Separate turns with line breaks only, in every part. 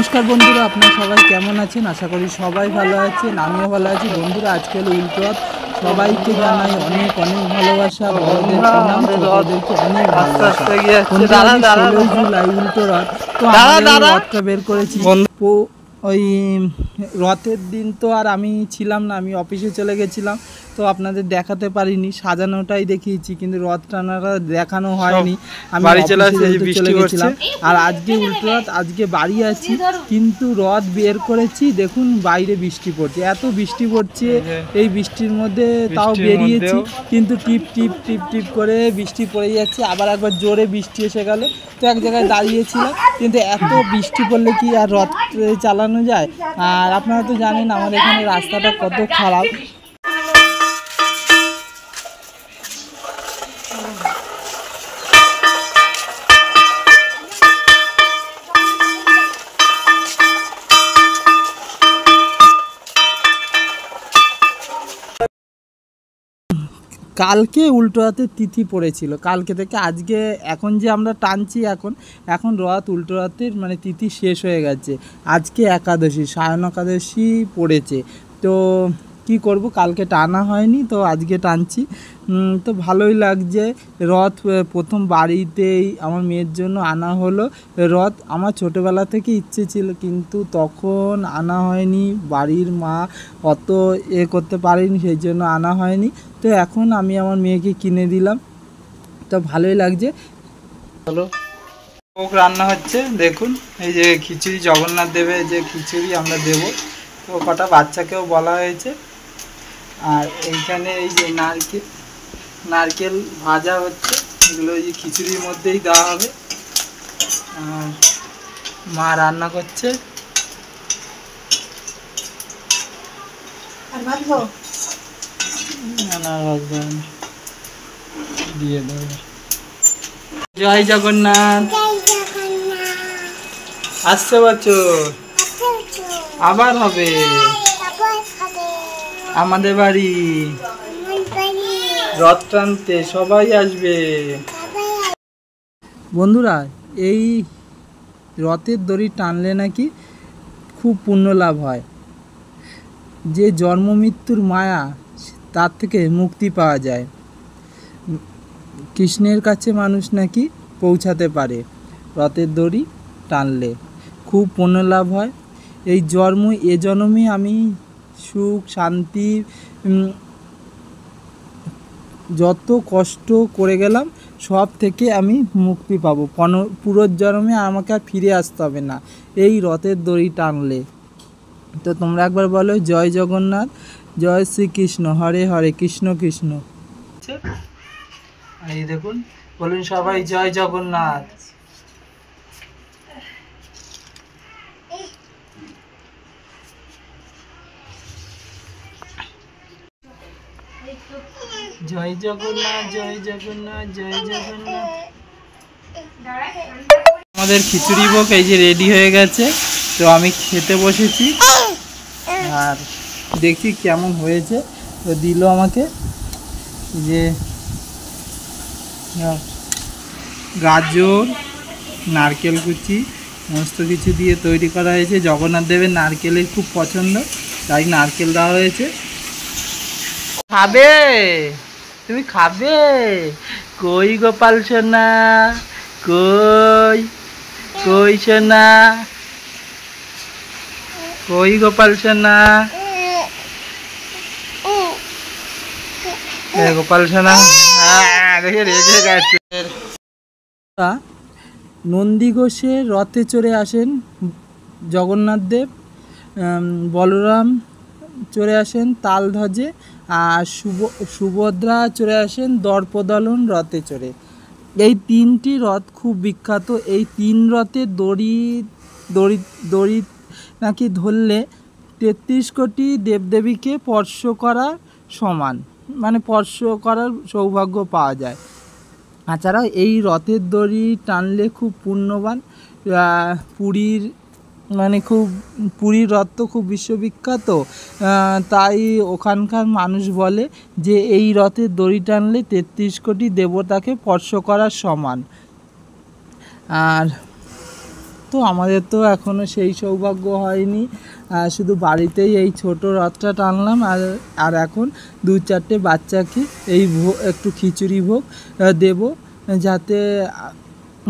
নমস্কার বন্ধুরা, আপনারা সবাই কেমন আছেন? আশা করি সবাই ভালো আছেন, আমিও ভালো আছি। বন্ধুরা, আজকে হলো উল্টোরথ। সবাইকে জানাই অনেক অনেক ভালোবাসা, বড়দের প্রণাম, ছোটদেরকে অনেক ভালোবাসা। 16 জুলাই উল্টোরথ। তো আমাদের রথটা বের করেছি। ওই রথের দিন তো আর আমি ছিলাম না, আমি অফিসে চলে গেছিলাম, তো আপনাদের দেখাতে পারিনি। সাজানোটাই দেখিয়েছি, কিন্তু রথ টানাটা দেখানো হয়নি। আমি বাড়ি চলে গেছিলাম। আর আজকে উল্টো রথ, আজকে বাড়ি আছি, কিন্তু রথ বের করেছি। দেখুন বাইরে বৃষ্টি পড়ছে, এত বৃষ্টি পড়ছে। এই বৃষ্টির মধ্যে তাও বেরিয়েছি, কিন্তু টিপ টিপ টিপ টিপ করে বৃষ্টি পড়ে যাচ্ছে। আবার একবার জোরে বৃষ্টি এসে গেল, তো এক জায়গায় দাঁড়িয়েছিলাম। কিন্তু এত বৃষ্টি পড়লে কি আর রথ চালানো যায়? আর আপনারা তো জানেন আমাদের এখানে রাস্তাটা কত খারাপ। কালকে উল্টো রথের তিথি পড়েছিল, কালকে থেকে আজকে এখন যে আমরা টানছি, এখন রথ উল্টো রথের মানে তিথি শেষ হয়ে গেছে। আজকে একাদশী, সায়ন একাদশী পড়েছে। তো কি করব, কালকে টানা হয়নি, তো আজকে টানছি। তো ভালোই লাগছে। রথ প্রথম বাড়িতেই আমার মেয়ের জন্য আনা হলো রথ। আমার ছোটোবেলা থেকে ইচ্ছে ছিল, কিন্তু তখন আনা হয়নি, বাড়ির মা অত করতে পারেনি, সেই জন্য আনা হয়নি। তো এখন আমি আমার মেয়েকে কিনে দিলাম, তো ভালোই লাগছে। চলো, ভোগ রান্না হচ্ছে, দেখুন। এই যে খিচুড়ি, জগন্নাথ দেবের যে খিচুড়ি আমরা দেব, তো কটা বাচ্চাকেও বলা হয়েছে। আর এইখানে এই যে নারকেল ভাজা হচ্ছে, এগুলো এই খিচুড়ির মধ্যেই দেওয়া হবে। আর মা রান্না করছে। দিয়ে দেব। জয় জগন্নাথ। আসছে বছর আবার হবে আমাদের বাড়ি রথ টানতে, সবাই আসবে। বন্ধুরা, এই রথের দড়ি টানলে নাকি খুব পুণ্য লাভ হয়। যে জন্ম মৃত্যুর মায়া, তার থেকে মুক্তি পাওয়া যায়। কৃষ্ণের কাছে মানুষ নাকি পৌঁছাতে পারে রথের দড়ি টানলে, খুব পুণ্য লাভ হয়। এই এ জন্মে আমি সুখ শান্তি, যত কষ্ট করে গেলাম সব থেকে আমি মুক্তি পাবো। পুনর্জন্মে আমাকে আর ফিরে আসতে হবে না এই রথের দড়ি টানলে। তো তোমরা একবার বলো, জয় জগন্নাথ, জয় শ্রীকৃষ্ণ, হরে হরে কৃষ্ণ কৃষ্ণ। এই দেখুন, বলুন সবাই জয় জগন্নাথ। জয় জগন্নাথ, জয় জগন্নাথ, জয় জগন্নাথ। আমাদের খিচুড়ি ভোগ এই যে রেডি হয়ে গেছে, তো আমি খেতে বসেছি। আর দেখি কেমন হয়েছে। তো দিল আমাকে যে গাজর, নারকেল কুচি, সমস্ত কিছু দিয়ে তৈরি করা হয়েছে। জগন্নাথ দেবের নারকেলের খুব পছন্দ, তাই নারকেল দেওয়া হয়েছে। খাবে? তুমি খাবে? কই গোপাল সোনা, কই কই সোনা, কই গোপাল সোনা, গোপাল সোনা দেখে রেগে গেছে। নন্দী ঘোষের রথে চড়ে আসেন জগন্নাথ দেব, বলরাম চড়ে আসেন তালধ্বজে, আর সুভদ্রা চড়ে আসেন দর্পদলন রথে চড়ে। এই তিনটি রথ খুব বিখ্যাত। এই তিন রথের দড়ি নাকি ধরলে 33 কোটি দেবদেবীকে স্পর্শ করার সমান, মানে স্পর্শ করার সৌভাগ্য পাওয়া যায়। তাছাড়া এই রথের দড়ি টানলে খুব পুণ্যবান। পুরীর রথ তো খুব বিশ্ববিখ্যাত, তাই ওখানকার মানুষ বলে যে এই রথের দড়ি টানলে 33 কোটি দেবতাকে স্পর্শ করার সমান। আর তো আমাদের তো এখনও সেই সৌভাগ্য হয়নি, শুধু বাড়িতেই এই ছোট রথটা টানলাম। আর এখন 2-4টে বাচ্চাকে এই একটু খিচুড়ি ভোগ দেব, যাতে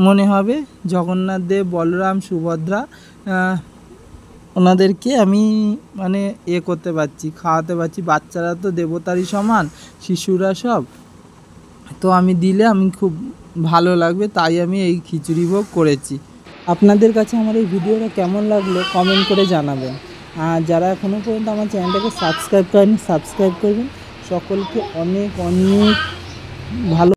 মনে হবে জগন্নাথ দেব, বলরাম, সুভদ্রা ওনাদেরকে আমি মানে করতে পারছি, খাওয়াতে পারছি। বাচ্চারা তো দেবতারই সমান, শিশুরা সব, তো আমি দিলে আমি খুব ভালো লাগবে, তাই আমি এই খিচুড়ি ভোগ করেছি। আপনাদের কাছে আমার এই ভিডিওটা কেমন লাগলো কমেন্ট করে জানাবেন। আর যারা এখনও পর্যন্ত আমার চ্যানেলটাকে সাবস্ক্রাইব করেনি সাবস্ক্রাইব করবেন। সকলকে অনেক অনেক ভালো